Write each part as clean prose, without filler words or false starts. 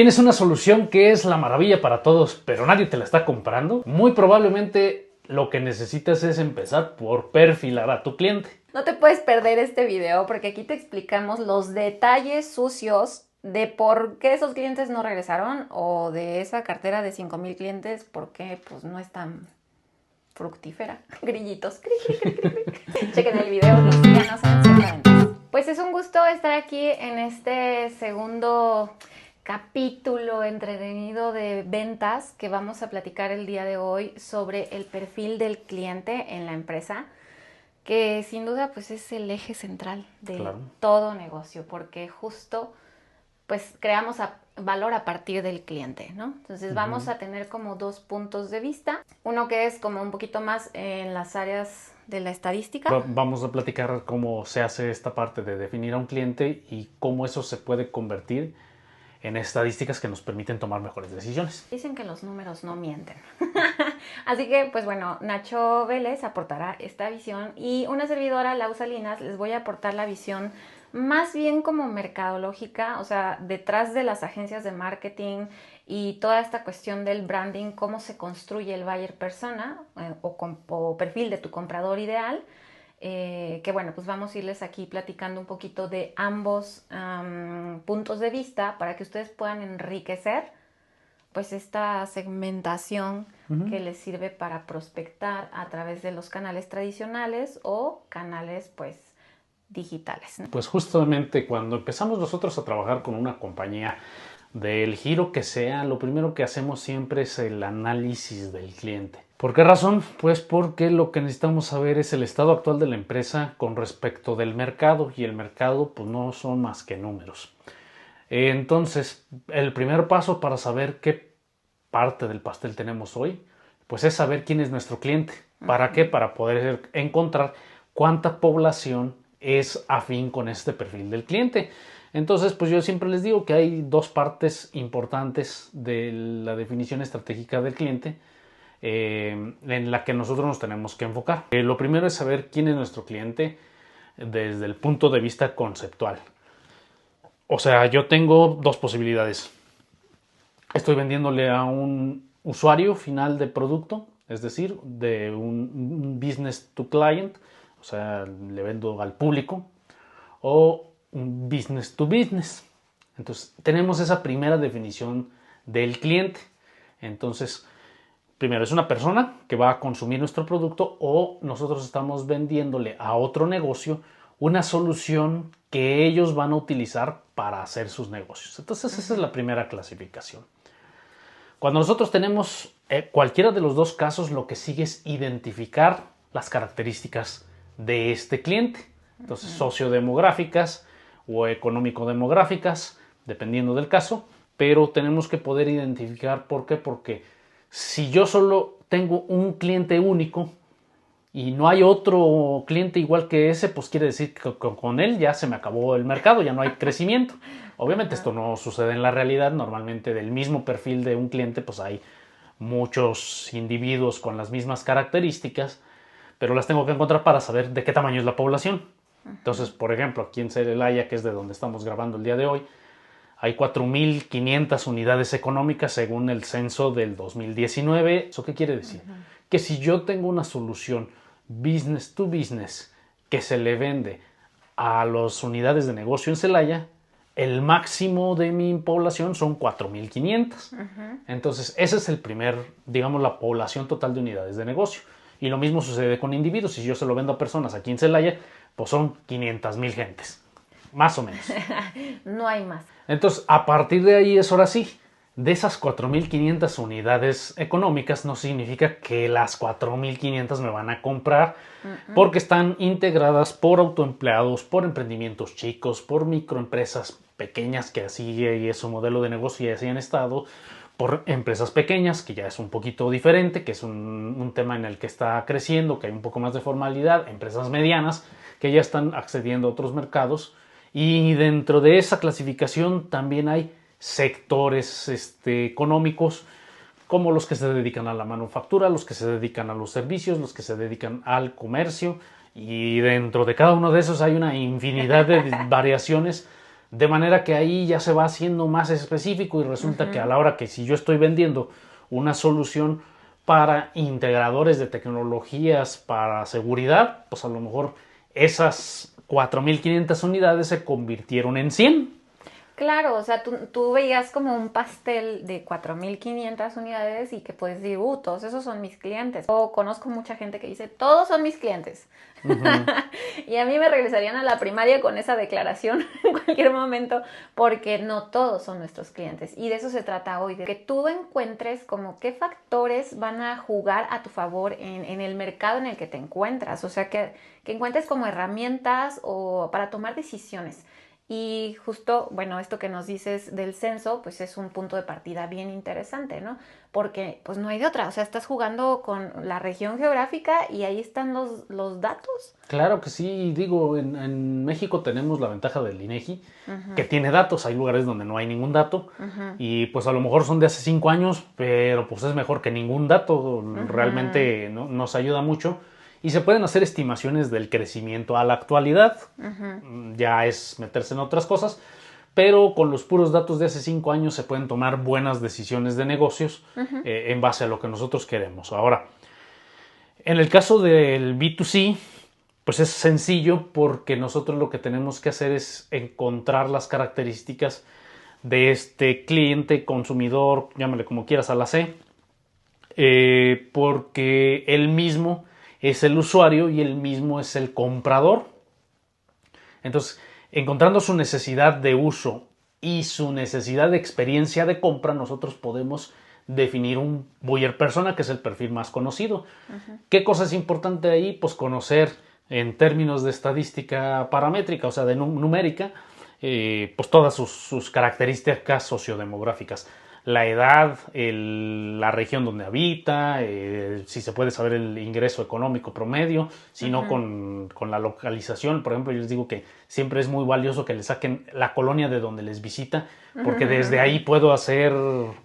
¿Tienes una solución que es la maravilla para todos, pero nadie te la está comprando? Muy probablemente lo que necesitas es empezar por perfilar a tu cliente. No te puedes perder este video porque aquí te explicamos los detalles sucios de por qué esos clientes no regresaron o de esa cartera de 5,000 clientes, por qué pues, no es tan fructífera. Grillitos. Chequen el video y síganos en Centro de Ventas. Pues es un gusto estar aquí en este segundo capítulo entretenido de ventas que vamos a platicar el día de hoy sobre el perfil del cliente en la empresa, que sin duda pues es el eje central de todo negocio, porque justo pues creamos valor a partir del cliente, ¿no? Entonces vamos a tener como dos puntos de vista, uno que es como un poquito más en las áreas de la estadística. Vamos a platicar cómo se hace esta parte de definir a un cliente y cómo eso se puede convertir en estadísticas que nos permiten tomar mejores decisiones. Dicen que los números no mienten. Así que, pues bueno, Nacho Vélez aportará esta visión y una servidora, Lau Salinas, les voy a aportar la visión más bien como mercadológica, o sea, detrás de las agencias de marketing y toda esta cuestión del branding, cómo se construye el buyer persona o perfil de tu comprador ideal. Que bueno, pues vamos a irles aquí platicando un poquito de ambos puntos de vista para que ustedes puedan enriquecer pues esta segmentación que les sirve para prospectar a través de los canales tradicionales o canales pues digitales, ¿no? Pues justamente cuando empezamos nosotros a trabajar con una compañía del giro que sea, lo primero que hacemos siempre es el análisis del cliente. ¿Por qué razón? Pues porque lo que necesitamos saber es el estado actual de la empresa con respecto del mercado, y el mercado pues no son más que números. Entonces, el primer paso para saber qué parte del pastel tenemos hoy, pues es saber quién es nuestro cliente. ¿Para qué? Para poder encontrar cuánta población es afín con este perfil del cliente. Entonces, pues yo siempre les digo que hay dos partes importantes de la definición estratégica del cliente en la que nosotros nos tenemos que enfocar. Lo primero es saber quién es nuestro cliente desde el punto de vista conceptual. O sea, yo tengo dos posibilidades. Estoy vendiéndole a un usuario final de producto, es decir, de un business to client, o sea, le vendo al público, o un business to business. Entonces, tenemos esa primera definición del cliente. Entonces, primero, es una persona que va a consumir nuestro producto o nosotros estamos vendiéndole a otro negocio una solución que ellos van a utilizar para hacer sus negocios. Entonces, esa es la primera clasificación. Cuando nosotros tenemos cualquiera de los dos casos, lo que sigue es identificar las características de este cliente. Entonces, sociodemográficas o económico-demográficas, dependiendo del caso, pero tenemos que poder identificar por qué. Porque si yo solo tengo un cliente único y no hay otro cliente igual que ese, pues quiere decir que con él ya se me acabó el mercado, ya no hay crecimiento. Obviamente esto no sucede en la realidad. Normalmente del mismo perfil de un cliente pues hay muchos individuos con las mismas características, pero las tengo que encontrar para saber de qué tamaño es la población. Entonces, por ejemplo, aquí en Celaya, que es de donde estamos grabando el día de hoy, hay 4,500 unidades económicas según el censo del 2019. ¿Eso qué quiere decir? Que si yo tengo una solución business to business que se le vende a las unidades de negocio en Celaya, el máximo de mi población son 4,500. Entonces, ese es el primer, digamos, la población total de unidades de negocio. Y lo mismo sucede con individuos. Si yo se lo vendo a personas aquí en Celaya, pues son 500,000 gentes, más o menos. No hay más. Entonces, a partir de ahí es ahora sí. De esas 4,500 unidades económicas no significa que las 4,500 me van a comprar, porque están integradas por autoempleados, por emprendimientos chicos, por microempresas pequeñas, que así es su modelo de negocio y así han estado, por empresas pequeñas, que ya es un poquito diferente, que es un tema en el que está creciendo, que hay un poco más de formalidad, empresas medianas, que ya están accediendo a otros mercados, y dentro de esa clasificación también hay sectores económicos, como los que se dedican a la manufactura, los que se dedican a los servicios, los que se dedican al comercio, y dentro de cada uno de esos hay una infinidad de variaciones De manera que ahí ya se va haciendo más específico y resulta que a la hora que si yo estoy vendiendo una solución para integradores de tecnologías para seguridad, pues a lo mejor esas 4.500 unidades se convirtieron en 100. Claro, o sea, tú veías como un pastel de 4.500 unidades y que puedes decir, todos esos son mis clientes. O conozco mucha gente que dice, todos son mis clientes. Y a mí me regresarían a la primaria con esa declaración en cualquier momento, porque no todos son nuestros clientes. Y de eso se trata hoy, de que tú encuentres como qué factores van a jugar a tu favor en el mercado en el que te encuentras. O sea, que encuentres como herramientas o para tomar decisiones. Y justo, bueno, esto que nos dices del censo, pues es un punto de partida bien interesante, ¿no? Porque pues no hay de otra, o sea, estás jugando con la región geográfica y ahí están los datos. Claro que sí, digo, en México tenemos la ventaja del INEGI, que tiene datos, hay lugares donde no hay ningún dato, y pues a lo mejor son de hace 5 años, pero pues es mejor que ningún dato, realmente nos ayuda mucho. Y se pueden hacer estimaciones del crecimiento a la actualidad. Ya es meterse en otras cosas. Pero con los puros datos de hace 5 años se pueden tomar buenas decisiones de negocios en base a lo que nosotros queremos. Ahora, en el caso del B2C, pues es sencillo porque nosotros lo que tenemos que hacer es encontrar las características de este cliente, consumidor, llámale como quieras a la C, porque él mismo es el usuario y él mismo es el comprador. Entonces, encontrando su necesidad de uso y su necesidad de experiencia de compra, nosotros podemos definir un buyer persona, que es el perfil más conocido. ¿Qué cosa es importante ahí? Pues conocer en términos de estadística paramétrica, o sea, de numérica, pues todas sus características sociodemográficas. La edad, la región donde habita, si se puede saber el ingreso económico promedio, si no con la localización. Por ejemplo, yo les digo que siempre es muy valioso que le saquen la colonia de donde les visita, porque desde ahí puedo hacer,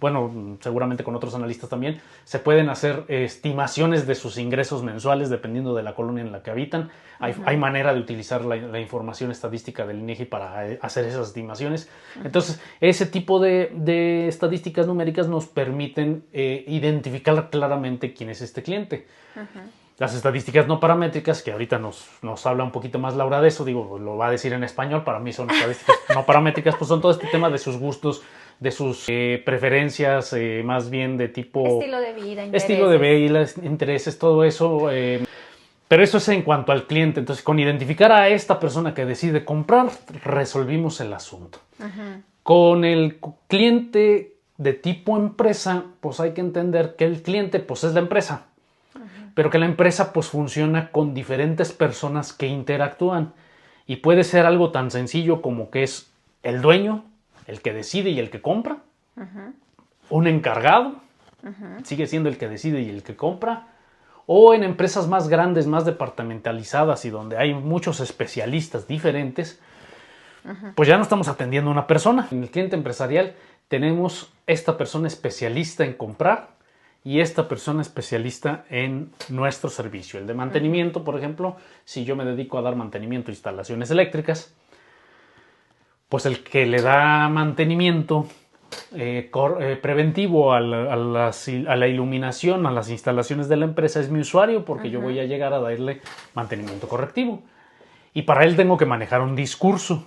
bueno, seguramente con otros analistas también, se pueden hacer estimaciones de sus ingresos mensuales dependiendo de la colonia en la que habitan. Hay manera de utilizar la información estadística del INEGI para hacer esas estimaciones. Entonces, ese tipo de estadísticas numéricas nos permiten identificar claramente quién es este cliente. Las estadísticas no paramétricas, que ahorita nos habla un poquito más Laura de eso, digo, lo va a decir en español, para mí son estadísticas no paramétricas, pues son todo este tema de sus gustos, de sus preferencias, más bien de tipo... Estilo de vida, intereses. Estilo de vida, intereses, todo eso... pero eso es en cuanto al cliente. Entonces, con identificar a esta persona que decide comprar, resolvimos el asunto. Con el cliente de tipo empresa, pues hay que entender que el cliente pues es la empresa, pero que la empresa pues funciona con diferentes personas que interactúan. Y puede ser algo tan sencillo como que es el dueño, el que decide y el que compra, un encargado, sigue siendo el que decide y el que compra, o en empresas más grandes, más departamentalizadas y donde hay muchos especialistas diferentes, pues ya no estamos atendiendo a una persona. En el cliente empresarial tenemos esta persona especialista en comprar y esta persona especialista en nuestro servicio. El de mantenimiento, por ejemplo, si yo me dedico a dar mantenimiento a instalaciones eléctricas, pues el que le da mantenimiento preventivo a la iluminación, a las instalaciones de la empresa es mi usuario, porque yo voy a llegar a darle mantenimiento correctivo. Y para él tengo que manejar un discurso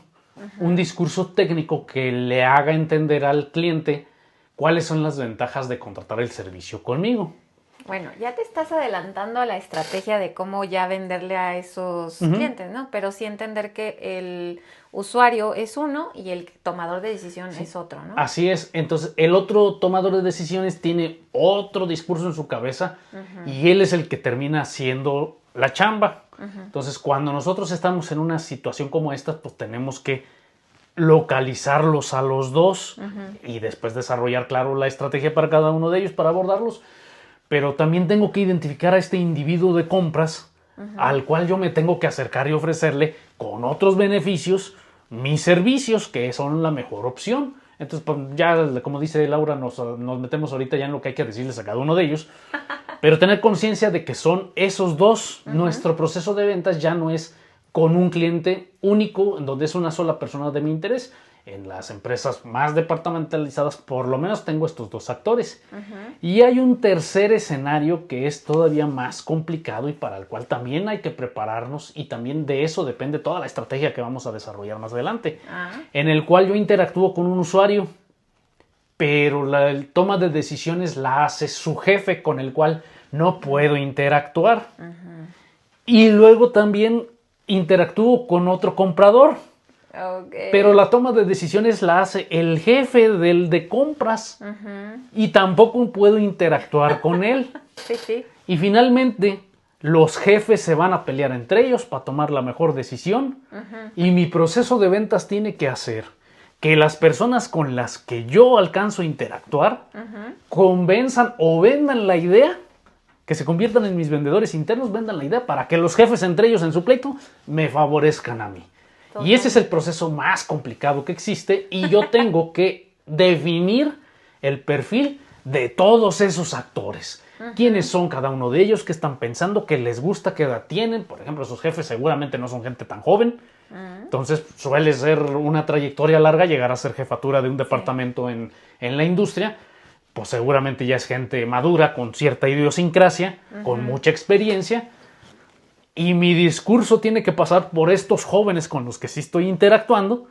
técnico que le haga entender al cliente cuáles son las ventajas de contratar el servicio conmigo. Bueno, ya te estás adelantando a la estrategia de cómo ya venderle a esos clientes, ¿no? Pero sí entender que el usuario es uno y el tomador de decisión es otro, ¿no? Así es. Entonces, el otro tomador de decisiones tiene otro discurso en su cabeza y él es el que termina haciendo la chamba. Entonces, cuando nosotros estamos en una situación como esta, pues tenemos que localizarlos a los dos y después desarrollar, claro, la estrategia para cada uno de ellos para abordarlos. Pero también tengo que identificar a este individuo de compras al cual yo me tengo que acercar y ofrecerle con otros beneficios mis servicios, que son la mejor opción. Entonces, pues, ya, como dice Laura, nos metemos ahorita ya en lo que hay que decirles a cada uno de ellos. Pero tener conciencia de que son esos dos. Nuestro proceso de ventas ya no es con un cliente único, en donde es una sola persona de mi interés. en las empresas más departamentalizadas, por lo menos tengo estos dos actores. Y hay un tercer escenario que es todavía más complicado y para el cual también hay que prepararnos, y también de eso depende toda la estrategia que vamos a desarrollar más adelante, en el cual yo interactúo con un usuario, pero la toma de decisiones la hace su jefe, con el cual no puedo interactuar. Y luego también interactúo con otro comprador. Pero la toma de decisiones la hace el jefe del de compras. Y tampoco puedo interactuar con él. Sí. Y finalmente los jefes se van a pelear entre ellos para tomar la mejor decisión. Y mi proceso de ventas tiene que hacer que las personas con las que yo alcanzo a interactuar convenzan o vendan la idea, que se conviertan en mis vendedores internos, vendan la idea para que los jefes entre ellos en su pleito me favorezcan a mí. Y ese es el proceso más complicado que existe, y yo tengo que definir el perfil de todos esos actores. ¿Quiénes son cada uno de ellos? ¿Qué están pensando? ¿Qué les gusta? ¿Qué edad tienen? Por ejemplo, sus jefes seguramente no son gente tan joven. Entonces suele ser una trayectoria larga llegar a ser jefatura de un departamento en la industria. Pues seguramente ya es gente madura, con cierta idiosincrasia, con mucha experiencia. Y mi discurso tiene que pasar por estos jóvenes con los que sí estoy interactuando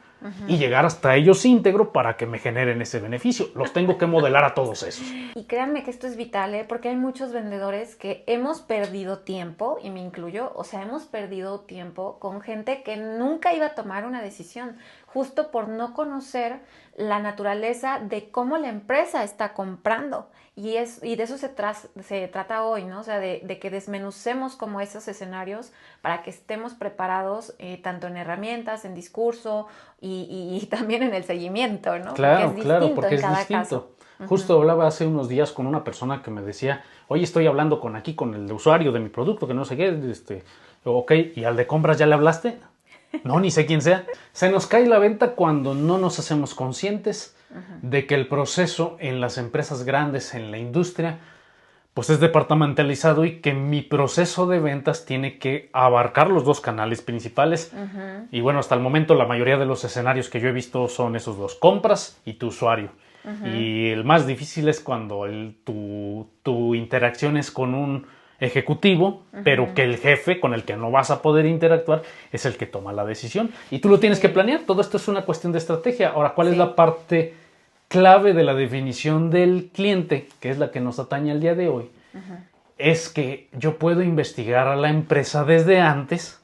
y llegar hasta ellos íntegro para que me generen ese beneficio. Los tengo que modelar a todos esos. Y créanme que esto es vital, porque hay muchos vendedores que hemos perdido tiempo, y me incluyo, o sea, hemos perdido tiempo con gente que nunca iba a tomar una decisión, justo por no conocer la naturaleza de cómo la empresa está comprando. Y de eso se trata hoy, ¿no? O sea, de que desmenucemos como esos escenarios para que estemos preparados tanto en herramientas, en discurso y también en el seguimiento, ¿no? Claro, porque es distinto. Caso. Justo hablaba hace unos días con una persona que me decía, oye, estoy hablando con el usuario de mi producto, que no sé qué, ok, ¿y al de compras ya le hablaste? No, ni sé quién sea. Se nos cae la venta cuando no nos hacemos conscientes de que el proceso en las empresas grandes, en la industria, pues es departamentalizado, y que mi proceso de ventas tiene que abarcar los dos canales principales. Y bueno, hasta el momento la mayoría de los escenarios que yo he visto son esos dos: compras y tu usuario. Y el más difícil es cuando tu interacción es con un ejecutivo, pero que el jefe con el que no vas a poder interactuar es el que toma la decisión, y tú lo tienes que planear. Todo esto es una cuestión de estrategia. Ahora, ¿cuál es la parte clave de la definición del cliente, que es la que nos atañe el día de hoy? Es que yo puedo investigar a la empresa desde antes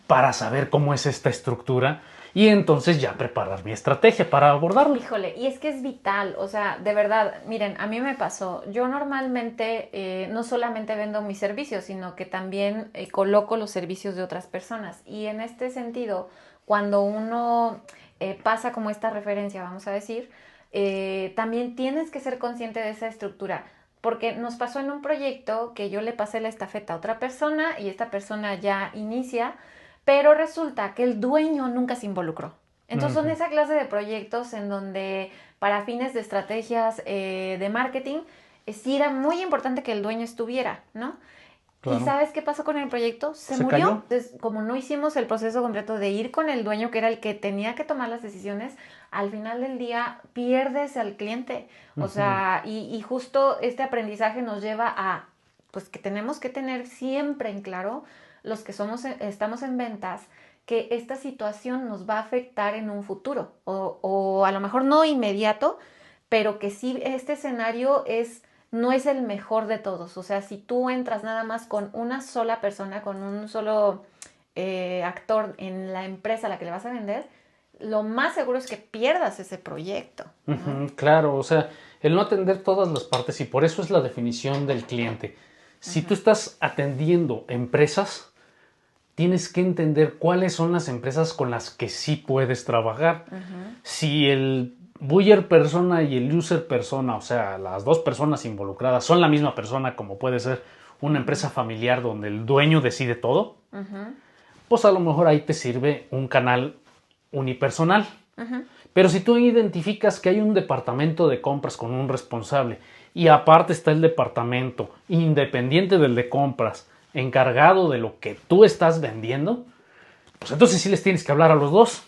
para saber cómo es esta estructura, y entonces ya preparar mi estrategia para abordarlo. Híjole, y es que es vital, o sea, de verdad, miren, a mí me pasó, yo normalmente no solamente vendo mis servicios, sino que también coloco los servicios de otras personas, y en este sentido, cuando uno pasa como esta referencia, vamos a decir, también tienes que ser consciente de esa estructura, porque nos pasó en un proyecto que yo le pasé la estafeta a otra persona, y esta persona ya inicia, pero resulta que el dueño nunca se involucró. Entonces son esa clase de proyectos en donde para fines de estrategias de marketing sí era muy importante que el dueño estuviera, ¿no? Claro. ¿Y sabes qué pasó con el proyecto? Se murió. Cayó. Entonces, como no hicimos el proceso completo de ir con el dueño, que era el que tenía que tomar las decisiones, al final del día pierdes al cliente. O sea, y justo este aprendizaje nos lleva a, pues, que tenemos que tener siempre en claro, los que estamos en ventas, que esta situación nos va a afectar en un futuro, o a lo mejor no inmediato, pero que sí este escenario no es el mejor de todos. O sea, si tú entras nada más con una sola persona, con un solo actor en la empresa a la que le vas a vender, lo más seguro es que pierdas ese proyecto, ¿no? Claro, o sea, el no atender todas las partes, y por eso es la definición del cliente. Si tú estás atendiendo empresas, tienes que entender cuáles son las empresas con las que sí puedes trabajar. Si el buyer persona y el user persona, o sea, las dos personas involucradas, son la misma persona, como puede ser una empresa familiar donde el dueño decide todo, pues a lo mejor ahí te sirve un canal unipersonal. Pero si tú identificas que hay un departamento de compras con un responsable, y aparte está el departamento independiente del de compras, encargado de lo que tú estás vendiendo, pues entonces sí les tienes que hablar a los dos.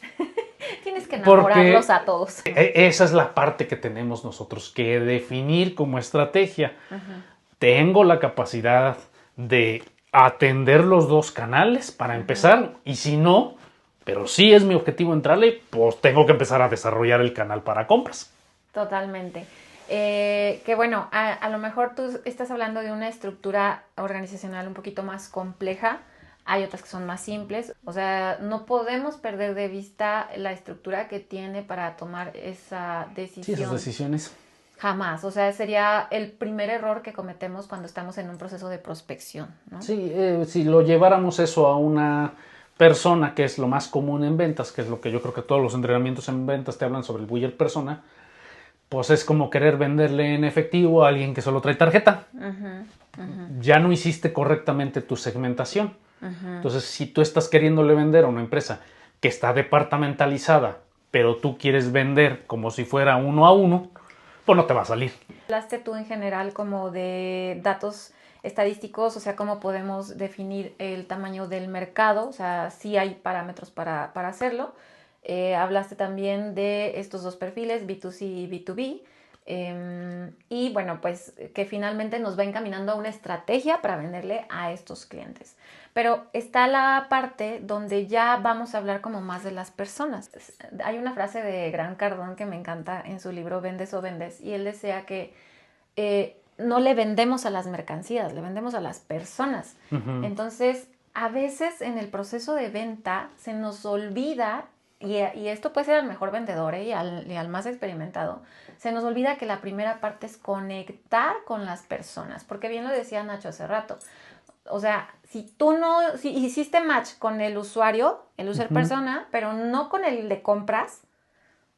tienes que enamorarlos a todos. Esa es la parte que tenemos nosotros que definir como estrategia. Tengo la capacidad de atender los dos canales para empezar, y si no, pero sí es mi objetivo entrarle, pues tengo que empezar a desarrollar el canal para compras. Totalmente. Que bueno, a lo mejor tú estás hablando de una estructura organizacional un poquito más compleja. Hay otras que son más simples. O sea, no podemos perder de vista la estructura que tiene para tomar esa decisión. Sí, esas decisiones. Jamás. O sea, sería el primer error que cometemos cuando estamos en un proceso de prospección, ¿no? Sí, si lo lleváramos eso a una persona, que es lo más común en ventas, que es lo que yo creo que todos los entrenamientos en ventas te hablan sobre el buyer persona, pues es como querer venderle en efectivo a alguien que solo trae tarjeta. Ya no hiciste correctamente tu segmentación. Entonces, si tú estás queriéndole vender a una empresa que está departamentalizada, pero tú quieres vender como si fuera uno a uno, pues no te va a salir. Hablaste tú en general como de datos estadísticos, o sea, cómo podemos definir el tamaño del mercado, o sea, sí hay parámetros para hacerlo. Hablaste también de estos dos perfiles, B2C y B2B. Y bueno, pues que finalmente nos va encaminando a una estrategia para venderle a estos clientes. Pero está la parte donde ya vamos a hablar como más de las personas. Hay una frase de Grant Cardone que me encanta en su libro Vendes o Vendes, y él decía que no le vendemos a las mercancías, le vendemos a las personas. Entonces, a veces en el proceso de venta se nos olvida, y esto puede ser al mejor vendedor y al más experimentado, se nos olvida que la primera parte es conectar con las personas, porque bien lo decía Nacho hace rato. O sea, si hiciste match con el usuario, el user persona, pero no con el de compras,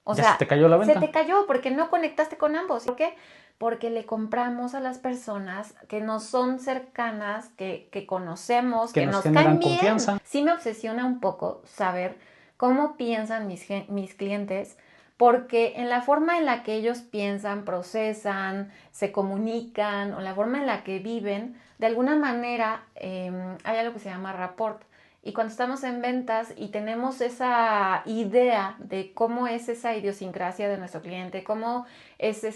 o sea, se te cayó la venta. Se te cayó porque no conectaste con ambos. ¿Por qué? Porque le compramos a las personas que nos son cercanas, que conocemos, que nos caen bien. Confianza. Sí me obsesiona un poco saber cómo piensan mis clientes, porque en la forma en la que ellos piensan, procesan, se comunican, o la forma en la que viven, de alguna manera hay algo que se llama rapport. Y cuando estamos en ventas y tenemos esa idea de cómo es esa idiosincrasia de nuestro cliente, cómo es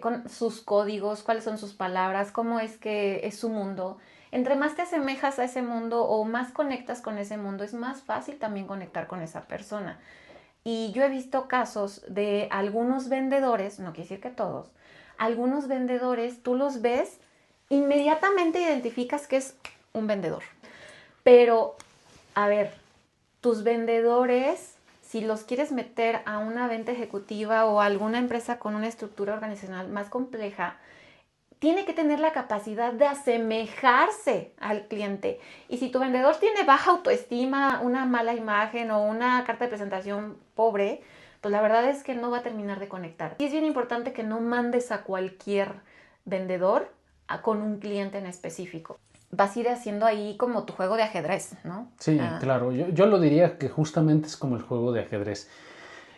con sus códigos, cuáles son sus palabras, cómo es que es su mundo, entre más te asemejas a ese mundo o más conectas con ese mundo, es más fácil también conectar con esa persona. Y yo he visto casos de algunos vendedores, no quiere decir que todos, algunos vendedores, tú los ves, inmediatamente identificas que es un vendedor. Pero, a ver, tus vendedores, si los quieres meter a una venta ejecutiva o a alguna empresa con una estructura organizacional más compleja, tiene que tener la capacidad de asemejarse al cliente. Y si tu vendedor tiene baja autoestima, una mala imagen o una carta de presentación pobre, pues la verdad es que no va a terminar de conectar. Y es bien importante que no mandes a cualquier vendedor con un cliente en específico. Vas a ir haciendo ahí como tu juego de ajedrez, ¿no? Sí, claro. Yo lo diría que justamente es como el juego de ajedrez.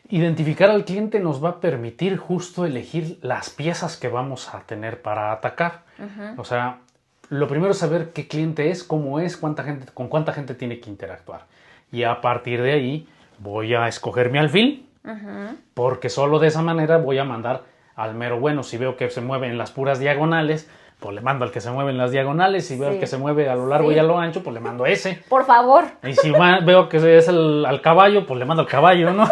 Identificar al cliente nos va a permitir justo elegir las piezas que vamos a tener para atacar. O sea, lo primero es saber qué cliente es, cómo es, con cuánta gente tiene que interactuar. Y a partir de ahí voy a escoger mi alfil, porque solo de esa manera voy a mandar al mero bueno. Si veo que se mueve en las puras diagonales, pues le mando al que se mueve en las diagonales. Si veo al que se mueve a lo largo y a lo ancho, pues le mando a ese. Por favor. Y si veo que es al caballo, pues le mando al caballo, ¿no?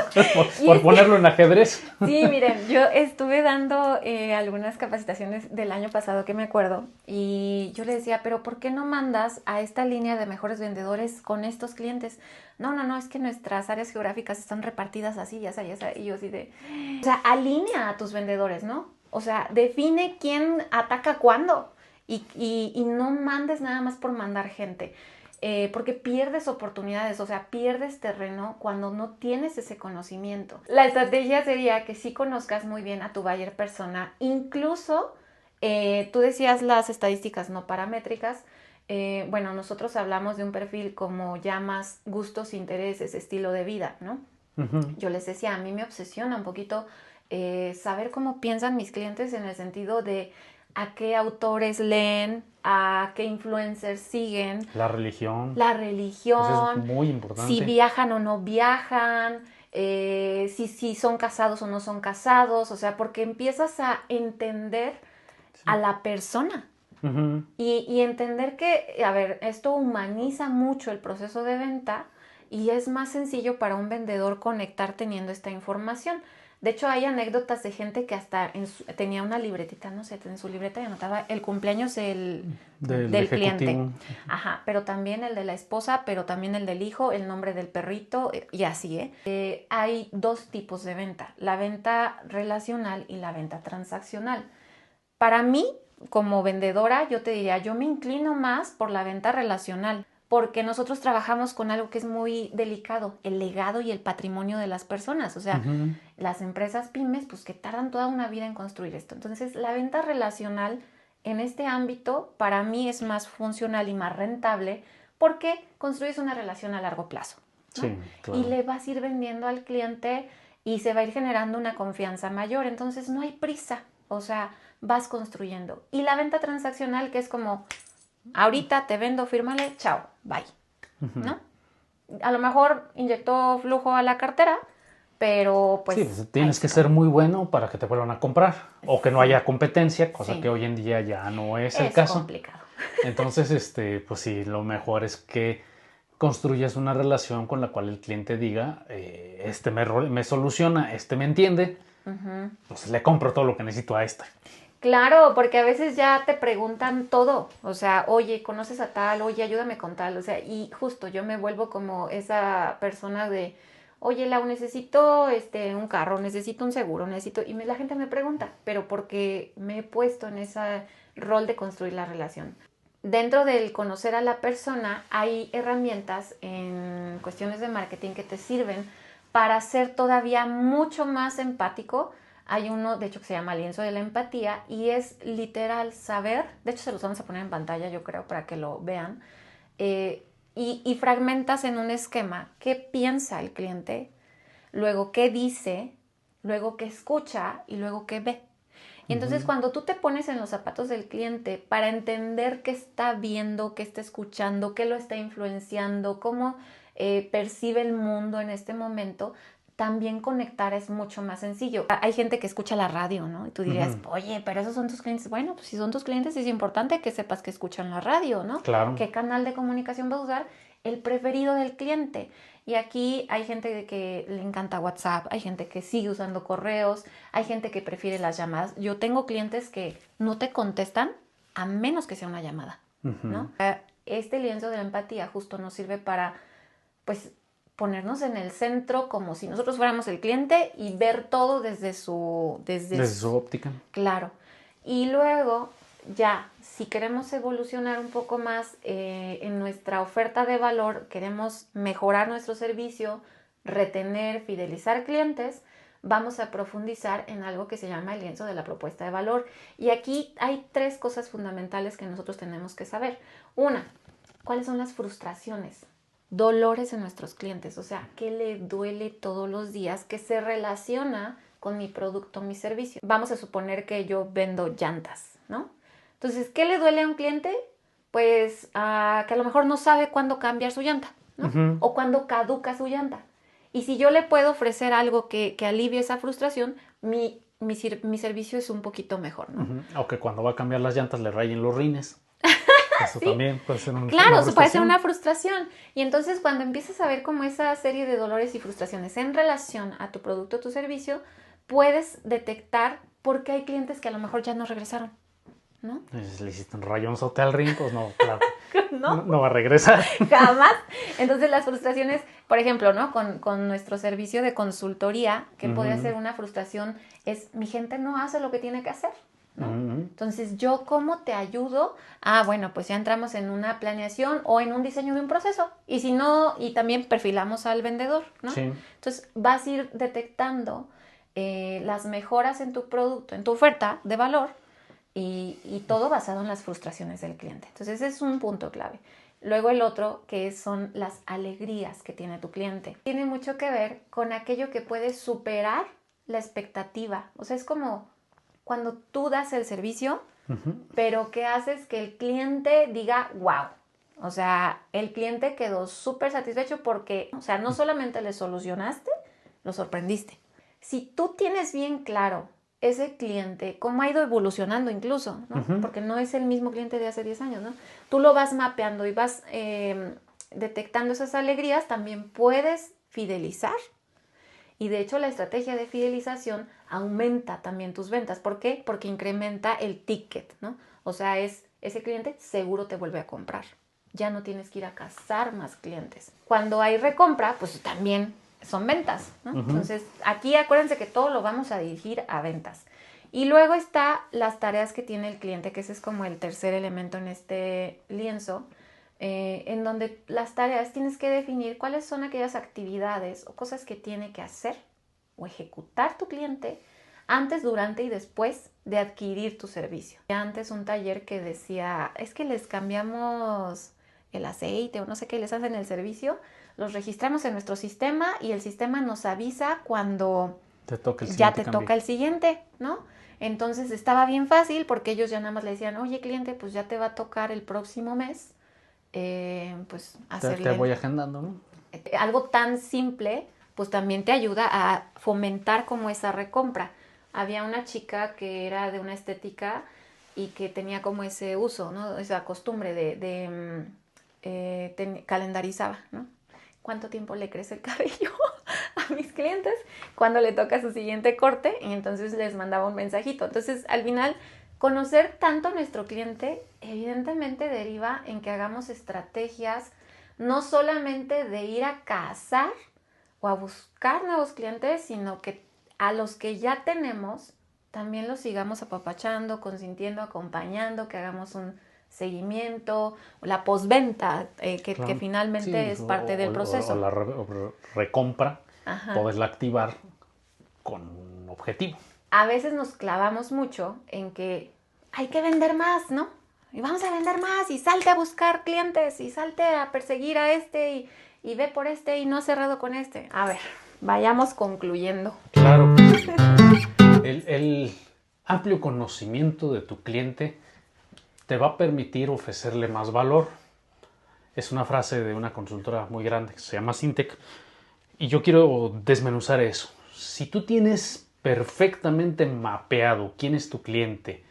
por ponerlo en ajedrez. Sí, miren, yo estuve dando algunas capacitaciones del año pasado que me acuerdo, y yo le decía, pero ¿por qué no mandas a esta línea de mejores vendedores con estos clientes? No, es que nuestras áreas geográficas están repartidas así, ya sabes, y yo así de... O sea, alinea a tus vendedores, ¿no? O sea, define quién ataca cuándo, y no mandes nada más por mandar gente. Porque pierdes oportunidades, o sea, pierdes terreno cuando no tienes ese conocimiento. La estrategia sería que sí conozcas muy bien a tu buyer persona, incluso, tú decías las estadísticas no paramétricas. Bueno, nosotros hablamos de un perfil como ya más gustos, intereses, estilo de vida, ¿no? Yo les decía, a mí me obsesiona un poquito saber cómo piensan mis clientes en el sentido de a qué autores leen, a qué influencers siguen. La religión. La religión. Eso es muy importante. Si viajan o no viajan. si son casados o no son casados, o sea, porque empiezas a entender a la persona. Ujú. Y entender que, a ver, esto humaniza mucho el proceso de venta y es más sencillo para un vendedor conectar teniendo esta información. De hecho, hay anécdotas de gente que hasta tenía una libretita, no sé, en su libreta y anotaba el cumpleaños del cliente. ejecutivo. Ajá, pero también el de la esposa, pero también el del hijo, el nombre del perrito y así, ¿eh? Hay dos tipos de venta, la venta relacional y la venta transaccional. Para mí, como vendedora, yo te diría, yo me inclino más por la venta relacional, porque nosotros trabajamos con algo que es muy delicado, el legado y el patrimonio de las personas. O sea, Ujú. las empresas pymes, pues que tardan toda una vida en construir esto. Entonces, la venta relacional en este ámbito, para mí es más funcional y más rentable porque construyes una relación a largo plazo, ¿no? Sí, claro. Y le vas a ir vendiendo al cliente y se va a ir generando una confianza mayor. Entonces, no hay prisa. O sea, vas construyendo. Y la venta transaccional, que es como, ahorita te vendo, fírmale, chao, bye, ¿no? A lo mejor inyectó flujo a la cartera, pero pues... Sí, pues, tienes que ser muy bueno para que te vuelvan a comprar o que no Sí. haya competencia, cosa Sí. que hoy en día ya no es el Es caso. complicado. Entonces, pues sí, lo mejor es que construyas una relación con la cual el cliente diga, este me soluciona, este me entiende, pues le compro todo lo que necesito a este. Claro, porque a veces ya te preguntan todo, o sea, oye, ¿conoces a tal? Oye, ayúdame con tal, o sea, y justo yo me vuelvo como esa persona de, oye, Lau, necesito un carro, necesito un seguro, necesito, y la gente me pregunta, pero porque me he puesto en ese rol de construir la relación. Dentro del conocer a la persona hay herramientas en cuestiones de marketing que te sirven para ser todavía mucho más empático. Hay uno, de hecho, que se llama Lienzo de la Empatía y es literal saber, de hecho se los vamos a poner en pantalla, yo creo, para que lo vean, y fragmentas en un esquema qué piensa el cliente, luego qué dice, luego qué escucha y luego qué ve. Y entonces cuando tú te pones en los zapatos del cliente para entender qué está viendo, qué está escuchando, qué lo está influenciando, cómo percibe el mundo en este momento, también conectar es mucho más sencillo. Hay gente que escucha la radio, ¿no? Y tú dirías, oye, pero esos son tus clientes. Bueno, pues si son tus clientes es importante que sepas que escuchan la radio, ¿no? Claro. ¿Qué canal de comunicación vas a usar? El preferido del cliente. Y aquí hay gente que le encanta WhatsApp, hay gente que sigue usando correos, hay gente que prefiere las llamadas. Yo tengo clientes que no te contestan a menos que sea una llamada, ¿no? Este lienzo de la empatía justo nos sirve para, pues, ponernos en el centro como si nosotros fuéramos el cliente y ver todo desde su óptica. Claro. Y luego, ya, si queremos evolucionar un poco más en nuestra oferta de valor, queremos mejorar nuestro servicio, retener, fidelizar clientes, vamos a profundizar en algo que se llama el lienzo de la propuesta de valor. Y aquí hay 3 cosas fundamentales que nosotros tenemos que saber. Una, ¿cuáles son las frustraciones? Dolores en nuestros clientes, o sea, ¿qué le duele todos los días que se relaciona con mi producto, mi servicio? Vamos a suponer que yo vendo llantas, ¿no? Entonces, ¿qué le duele a un cliente? Pues que a lo mejor no sabe cuándo cambiar su llanta, ¿no? O cuándo caduca su llanta. Y si yo le puedo ofrecer algo que alivie esa frustración, mi servicio es un poquito mejor, ¿no? O que cuando va a cambiar las llantas le rayen los rines. Eso ¿Sí? también puede ser Claro, una eso puede ser frustración. una frustración. Y entonces cuando empiezas a ver como esa serie de dolores y frustraciones en relación a tu producto o tu servicio, puedes detectar por qué hay clientes que a lo mejor ya no regresaron, ¿no? Si le hiciste un rayonzote al ring, pues no, claro. ¿No? No va a regresar. Jamás. Entonces las frustraciones, por ejemplo, ¿no? Con nuestro servicio de consultoría, que podría ser una frustración, es mi gente no hace lo que tiene que hacer, ¿no? Entonces, ¿yo cómo te ayudo? Bueno, pues ya entramos en una planeación o en un diseño de un proceso. Y si no, y también perfilamos al vendedor, ¿no? Sí. Entonces, vas a ir detectando las mejoras en tu producto, en tu oferta de valor y todo basado en las frustraciones del cliente. Entonces, ese es un punto clave. Luego el otro, que son las alegrías que tiene tu cliente. Tiene mucho que ver con aquello que puede superar la expectativa. O sea, es como cuando tú das el servicio, pero que haces que el cliente diga, wow. O sea, el cliente quedó súper satisfecho porque, o sea, no solamente le solucionaste, lo sorprendiste. Si tú tienes bien claro ese cliente, cómo ha ido evolucionando incluso, ¿no? Porque no es el mismo cliente de hace 10 años, ¿no? Tú lo vas mapeando y vas detectando esas alegrías, también puedes fidelizar. Y de hecho la estrategia de fidelización aumenta también tus ventas. ¿Por qué? Porque incrementa el ticket, ¿no? O sea, ese cliente seguro te vuelve a comprar. Ya no tienes que ir a cazar más clientes. Cuando hay recompra, pues también son ventas, ¿no? Entonces, aquí acuérdense que todo lo vamos a dirigir a ventas. Y luego está las tareas que tiene el cliente, que ese es como el tercer elemento en este lienzo, en donde las tareas tienes que definir cuáles son aquellas actividades o cosas que tiene que hacer o ejecutar tu cliente antes, durante y después de adquirir tu servicio. Antes un taller que decía, es que les cambiamos el aceite o no sé qué, les hacen el servicio, los registramos en nuestro sistema y el sistema nos avisa cuando ya te toca el siguiente, ¿no? Entonces estaba bien fácil porque ellos ya nada más le decían, oye cliente, pues ya te va a tocar el próximo mes, pues hacerle... Te voy agendando, ¿no? Algo tan simple, pues también te ayuda a fomentar como esa recompra. Había una chica que era de una estética y que tenía como ese uso, ¿no? Esa costumbre calendarizaba, ¿no? ¿Cuánto tiempo le crece el cabello a mis clientes cuando le toca su siguiente corte? Y entonces les mandaba un mensajito. Entonces, al final, conocer tanto a nuestro cliente evidentemente deriva en que hagamos estrategias no solamente de ir a cazar o a buscar nuevos clientes, sino que a los que ya tenemos también los sigamos apapachando, consintiendo, acompañando, que hagamos un seguimiento, la postventa, que finalmente sí, es parte del proceso. O la recompra, poderla activar con un objetivo. A veces nos clavamos mucho en que hay que vender más, ¿no? Y vamos a vender más y salte a buscar clientes y salte a perseguir a este y ve por este y no ha cerrado con este. A ver, vayamos concluyendo. Claro. El amplio conocimiento de tu cliente te va a permitir ofrecerle más valor. Es una frase de una consultora muy grande que se llama Syntec. Y yo quiero desmenuzar eso. Si tú tienes perfectamente mapeado quién es tu cliente,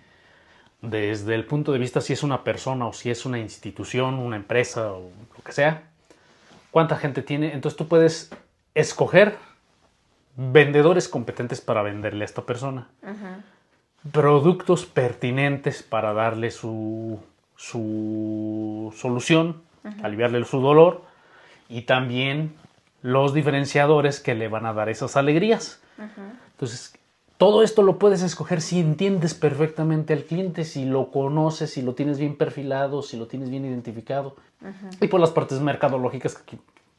desde el punto de vista si es una persona o si es una institución, una empresa o lo que sea, cuánta gente tiene, entonces tú puedes escoger vendedores competentes para venderle a esta persona. Productos pertinentes para darle su solución, aliviarle su dolor, y también los diferenciadores que le van a dar esas alegrías. Entonces, todo esto lo puedes escoger si entiendes perfectamente al cliente, si lo conoces, si lo tienes bien perfilado, si lo tienes bien identificado. Y por las partes mercadológicas,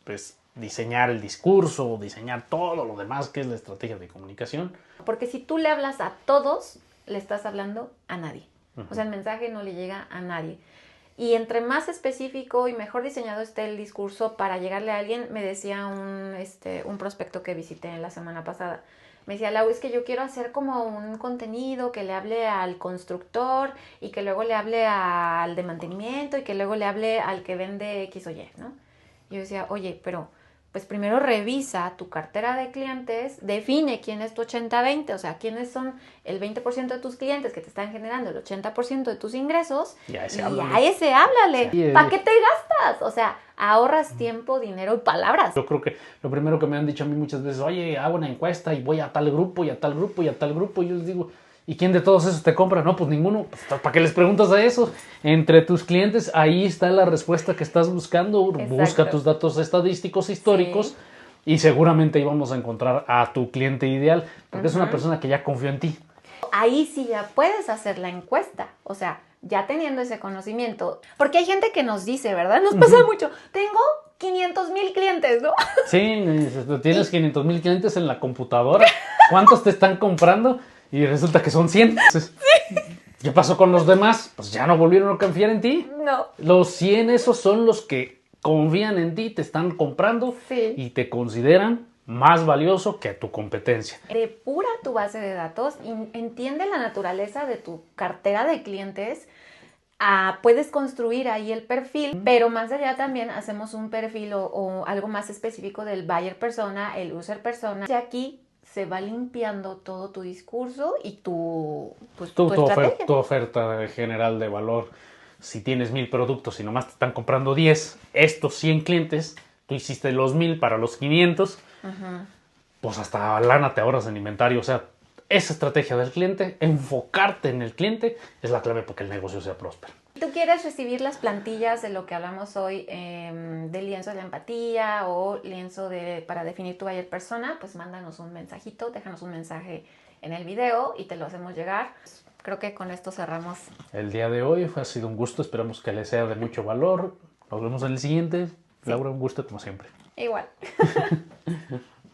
pues diseñar el discurso, diseñar todo lo demás que es la estrategia de comunicación. Porque si tú le hablas a todos, le estás hablando a nadie. O sea, el mensaje no le llega a nadie. Y entre más específico y mejor diseñado esté el discurso para llegarle a alguien, me decía un prospecto que visité la semana pasada. Me decía, Lau, es que yo quiero hacer como un contenido que le hable al constructor y que luego le hable al de mantenimiento y que luego le hable al que vende X o Y, ¿no? Y yo decía, oye, pero pues primero revisa tu cartera de clientes, define quién es tu 80-20, o sea, quiénes son el 20% de tus clientes que te están generando el 80% de tus ingresos, y a ese háblale. Sí, ¿para qué te gastas? O sea, ahorras tiempo, dinero y palabras. Yo creo que lo primero que me han dicho a mí muchas veces, oye, hago una encuesta y voy a tal grupo y a tal grupo y a tal grupo, y yo les digo, ¿y quién de todos esos te compra? No, pues ninguno. Pues, ¿para qué les preguntas a esos? Entre tus clientes, ahí está la respuesta que estás buscando. Exacto. Busca tus datos estadísticos, históricos, y seguramente ahí vamos a encontrar a tu cliente ideal, porque es una persona que ya confió en ti. Ahí sí ya puedes hacer la encuesta, o sea, ya teniendo ese conocimiento. Porque hay gente que nos dice, ¿verdad? Nos pasa mucho, tengo 500,000 clientes, ¿no? Sí, tienes 500,000 clientes en la computadora. ¿Cuántos te están comprando? Y resulta que son 100. Entonces, ¿qué pasó con los demás? Pues ya no volvieron a confiar en ti. No. Los 100 esos son los que confían en ti, te están comprando y te consideran más valioso que tu competencia. Depura tu base de datos, entiende la naturaleza de tu cartera de clientes, puedes construir ahí el perfil, pero más allá también hacemos un perfil o algo más específico del buyer persona, el user persona. Y aquí se va limpiando todo tu discurso y tu estrategia. Tu oferta general de valor. Si tienes 1000 productos y nomás te están comprando 10, estos 100 clientes, tú hiciste los 1000 para los 500, pues hasta lana te ahorras en inventario. O sea, esa estrategia del cliente, enfocarte en el cliente, es la clave para que el negocio sea próspero. Si tú quieres recibir las plantillas de lo que hablamos hoy, del lienzo de la empatía o lienzo para definir tu buyer persona, pues mándanos un mensajito, déjanos un mensaje en el video y te lo hacemos llegar. Creo que con esto cerramos. El día de hoy ha sido un gusto, esperamos que les sea de mucho valor. Nos vemos en el siguiente. Sí. Laura, un gusto como siempre. Igual.